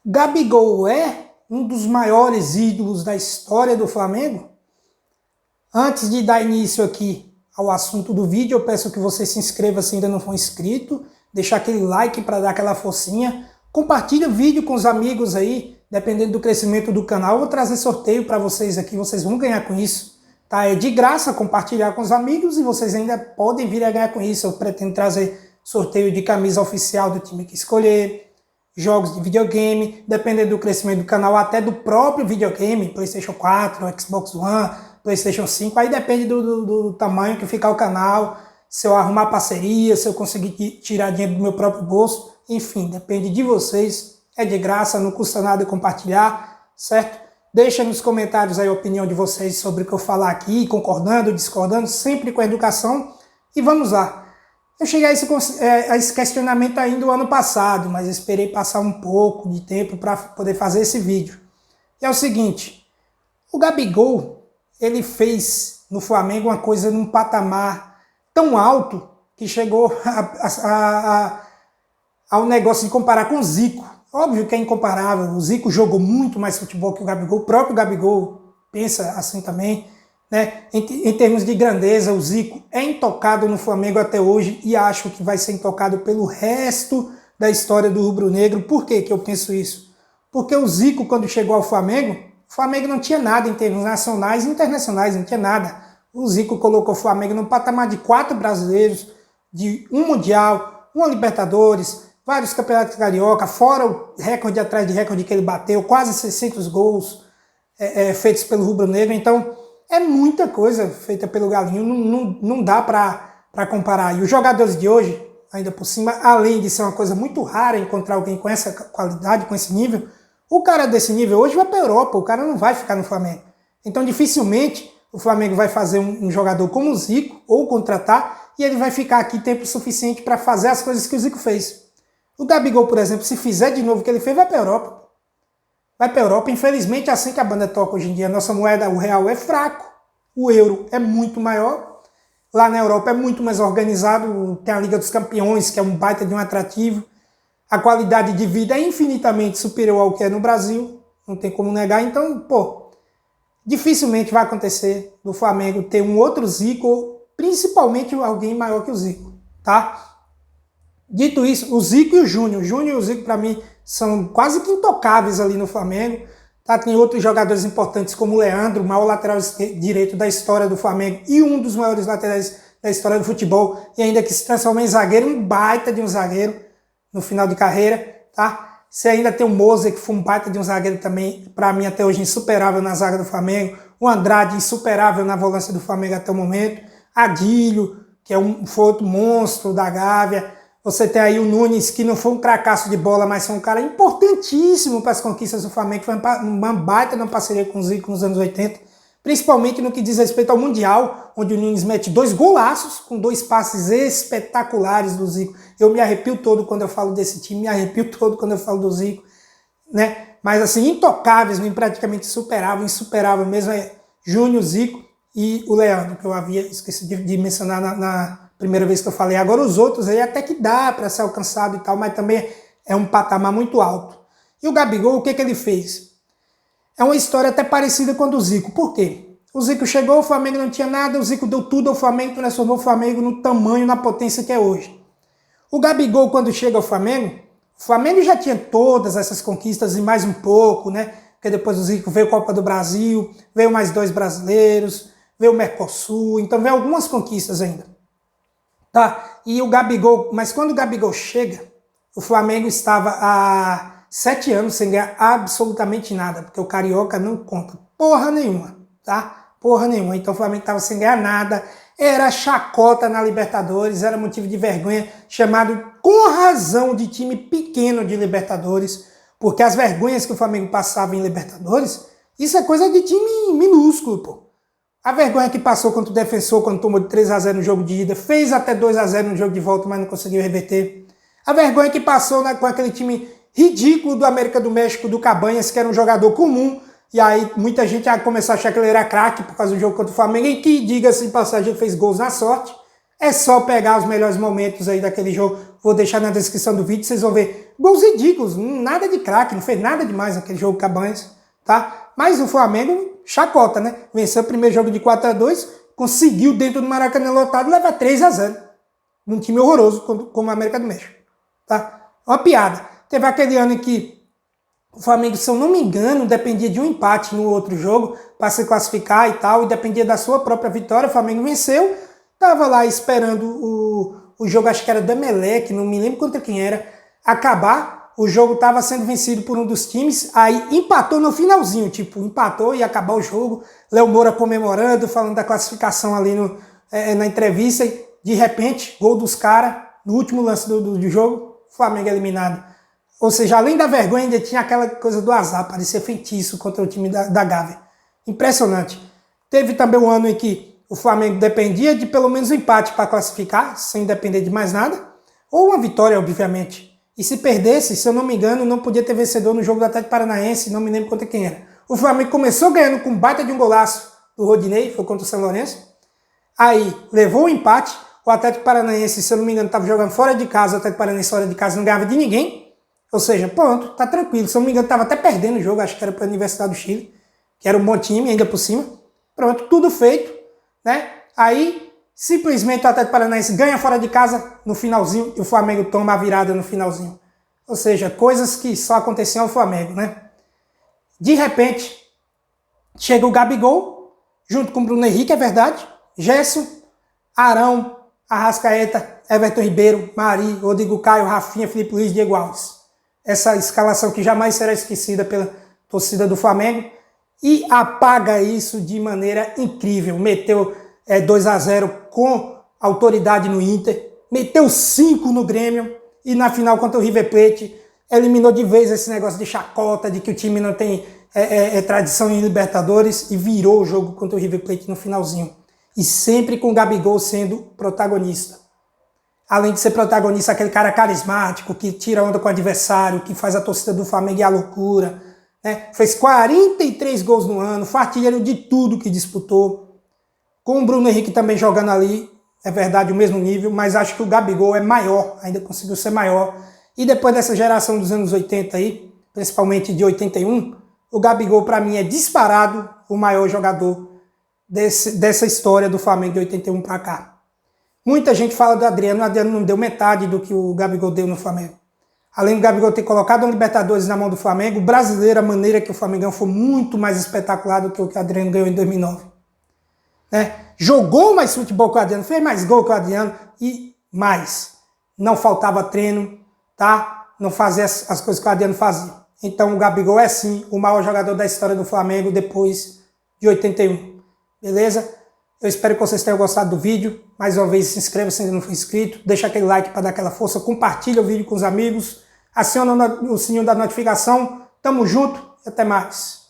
Gabigol é um dos maiores ídolos da história do Flamengo? Antes de dar início aqui ao assunto do vídeo, eu peço que você se inscreva se ainda não for inscrito, deixar aquele like para dar aquela forcinha, compartilha o vídeo com os amigos aí, dependendo do crescimento do canal, eu vou trazer sorteio para vocês aqui, vocês vão ganhar com isso, tá? É de graça compartilhar com os amigos e vocês ainda podem vir a ganhar com isso. Eu pretendo trazer sorteio de camisa oficial do time que escolher, jogos de videogame, dependendo do crescimento do canal, até do próprio videogame, PlayStation 4, Xbox One, PlayStation 5, aí depende do tamanho que ficar o canal, se eu arrumar parceria, se eu conseguir tirar dinheiro do meu próprio bolso, enfim, depende de vocês, é de graça, não custa nada compartilhar, certo? Deixa nos comentários aí a opinião de vocês sobre o que eu falar aqui, concordando, discordando, sempre com a educação, e vamos lá. Eu cheguei a esse questionamento ainda o ano passado, mas esperei passar um pouco de tempo para poder fazer esse vídeo. E é o seguinte, o Gabigol, ele fez no Flamengo uma coisa num patamar tão alto que chegou ao negócio de comparar com o Zico. Óbvio que é incomparável, o Zico jogou muito mais futebol que o Gabigol, o próprio Gabigol pensa assim também, né? Em termos de grandeza, o Zico é intocado no Flamengo até hoje e acho que vai ser intocado pelo resto da história do rubro-negro. Por que eu penso isso? Porque o Zico, quando chegou ao Flamengo, o Flamengo não tinha nada em termos nacionais e internacionais, não tinha nada. O Zico colocou o Flamengo no patamar de 4 brasileiros, de um Mundial, uma Libertadores, vários campeonatos carioca, fora o recorde atrás de recorde que ele bateu, quase 600 gols feitos pelo rubro-negro. Então, é muita coisa feita pelo Galinho, não dá para comparar. E os jogadores de hoje, ainda por cima, além de ser uma coisa muito rara encontrar alguém com essa qualidade, com esse nível, o cara desse nível hoje vai para a Europa, o cara não vai ficar no Flamengo. Então dificilmente o Flamengo vai fazer um jogador como o Zico, ou contratar, e ele vai ficar aqui tempo suficiente para fazer as coisas que o Zico fez. O Gabigol, por exemplo, se fizer de novo o que ele fez, vai para a Europa. Vai para a Europa, infelizmente é assim que a banda toca hoje em dia. A nossa moeda, o real, é fraco, o euro é muito maior, lá na Europa é muito mais organizado, tem a Liga dos Campeões, que é um baita de um atrativo, a qualidade de vida é infinitamente superior ao que é no Brasil, não tem como negar, então, pô, dificilmente vai acontecer no Flamengo ter um outro Zico, principalmente alguém maior que o Zico, tá? Dito isso, o Zico e o Júnior e o Zico, para mim, são quase que intocáveis ali no Flamengo. Tá? Tem outros jogadores importantes como o Leandro, o maior lateral direito da história do Flamengo e um dos maiores laterais da história do futebol, e ainda que se transformou em zagueiro, um baita de um zagueiro no final de carreira. Tá? Você ainda tem o Moser, que foi um baita de um zagueiro também, para mim até hoje insuperável na zaga do Flamengo. O Andrade, insuperável na volância do Flamengo até o momento. Adílio, que foi outro monstro da Gávea. Você tem aí o Nunes, que não foi um cracaço de bola, mas foi um cara importantíssimo para as conquistas do Flamengo, foi uma baita na parceria com o Zico nos anos 80, principalmente no que diz respeito ao Mundial, onde o Nunes mete 2 golaços, com 2 passes espetaculares do Zico. Eu me arrepio todo quando eu falo desse time, me arrepio todo quando eu falo do Zico, né? Mas assim, intocáveis, praticamente insuperável mesmo é Júnior, Zico e o Leandro, que eu havia esquecido de mencionar na primeira vez que eu falei. Agora os outros aí até que dá para ser alcançado e tal, mas também é um patamar muito alto. E o Gabigol, o que ele fez? É uma história até parecida com a do Zico. Por quê? O Zico chegou, o Flamengo não tinha nada, o Zico deu tudo ao Flamengo, transformou o Flamengo no tamanho, na potência que é hoje. O Gabigol, quando chega ao Flamengo, o Flamengo já tinha todas essas conquistas e mais um pouco, né? Porque depois o Zico veio a Copa do Brasil, veio mais 2 brasileiros, veio o Mercosul, então veio algumas conquistas ainda. Tá? E o Gabigol, mas quando o Gabigol chega, o Flamengo estava há 7 anos sem ganhar absolutamente nada, porque o Carioca não conta porra nenhuma, tá? Porra nenhuma. Então o Flamengo estava sem ganhar nada, era chacota na Libertadores, era motivo de vergonha, chamado com razão de time pequeno de Libertadores, porque as vergonhas que o Flamengo passava em Libertadores, isso é coisa de time minúsculo, pô. A vergonha que passou contra o Defensor quando tomou de 3-0 no jogo de ida, fez até 2-0 no jogo de volta, mas não conseguiu reverter. A vergonha que passou com aquele time ridículo do América do México, do Cabanhas, que era um jogador comum, e aí muita gente começou a achar que ele era craque por causa do jogo contra o Flamengo, e que, diga-se de passagem, ele fez gols na sorte. É só pegar os melhores momentos aí daquele jogo. Vou deixar na descrição do vídeo, vocês vão ver gols ridículos, nada de craque, não fez nada demais naquele jogo Cabanhas, tá? Mas o Flamengo chacota, né? Venceu o primeiro jogo de 4-2, conseguiu dentro do Maracanã lotado levar 3-0 num time horroroso como o América do México, tá? Uma piada. Teve aquele ano em que o Flamengo, se eu não me engano, dependia de um empate no outro jogo para se classificar e tal, e dependia da sua própria vitória. O Flamengo venceu, tava lá esperando o jogo, acho que era do Emelec, não me lembro contra quem era, acabar. O jogo estava sendo vencido por um dos times, aí empatou no finalzinho, tipo, empatou e acabar o jogo. Léo Moura comemorando, falando da classificação ali na entrevista, e de repente, gol dos caras, no último lance do jogo, Flamengo eliminado. Ou seja, além da vergonha, ainda tinha aquela coisa do azar, parecia feitiço contra o time da Gávea. Impressionante. Teve também um ano em que o Flamengo dependia de pelo menos um empate para classificar, sem depender de mais nada, ou uma vitória, obviamente. E se perdesse, se eu não me engano, não podia ter vencedor no jogo do Atlético Paranaense, não me lembro contra quem era. O Flamengo começou ganhando com um baita de um golaço do Rodinei, foi contra o São Lourenço. Aí levou o empate, o Atlético Paranaense, se eu não me engano, estava jogando fora de casa, o Atlético Paranaense fora de casa não ganhava de ninguém. Ou seja, pronto, tá tranquilo. Se eu não me engano, estava até perdendo o jogo, acho que era para a Universidade do Chile, que era um bom time, ainda por cima. Pronto, tudo feito, né? Aí, simplesmente o Atlético Paranaense ganha fora de casa no finalzinho e o Flamengo toma a virada no finalzinho. Ou seja, coisas que só aconteciam ao Flamengo, né? De repente, chega o Gabigol, junto com o Bruno Henrique, é verdade, Gerson, Arão, Arrascaeta, Everton Ribeiro, Mari, Rodrigo Caio, Rafinha, Felipe Luiz, Diego Alves. Essa escalação que jamais será esquecida pela torcida do Flamengo e apaga isso de maneira incrível. Meteu 2-0 com autoridade no Inter, meteu 5 no Grêmio e na final contra o River Plate eliminou de vez esse negócio de chacota, de que o time não tem tradição em Libertadores e virou o jogo contra o River Plate no finalzinho. E sempre com o Gabigol sendo protagonista. Além de ser protagonista, aquele cara carismático, que tira onda com o adversário, que faz a torcida do Flamengo ir à loucura, né? Fez 43 gols no ano, foi artilheiro de tudo que disputou. Com o Bruno Henrique também jogando ali, é verdade, o mesmo nível, mas acho que o Gabigol é maior, ainda conseguiu ser maior. E depois dessa geração dos anos 80 aí, principalmente de 81, o Gabigol para mim é disparado o maior jogador dessa história do Flamengo de 81 para cá. Muita gente fala do Adriano, o Adriano não deu metade do que o Gabigol deu no Flamengo. Além do Gabigol ter colocado a Libertadores na mão do Flamengo, o brasileiro, a maneira que o Flamengo ganhou foi muito mais espetacular do que o Adriano ganhou em 2009. Né? Jogou mais futebol que o Adriano, fez mais gol que o Adriano e mais. Não faltava treino, tá? Não fazia as coisas que o Adriano fazia. Então o Gabigol é sim o maior jogador da história do Flamengo depois de 81. Beleza? Eu espero que vocês tenham gostado do vídeo. Mais uma vez, se inscreva se ainda não for inscrito. Deixa aquele like para dar aquela força. Compartilha o vídeo com os amigos. Aciona o sininho da notificação. Tamo junto e até mais.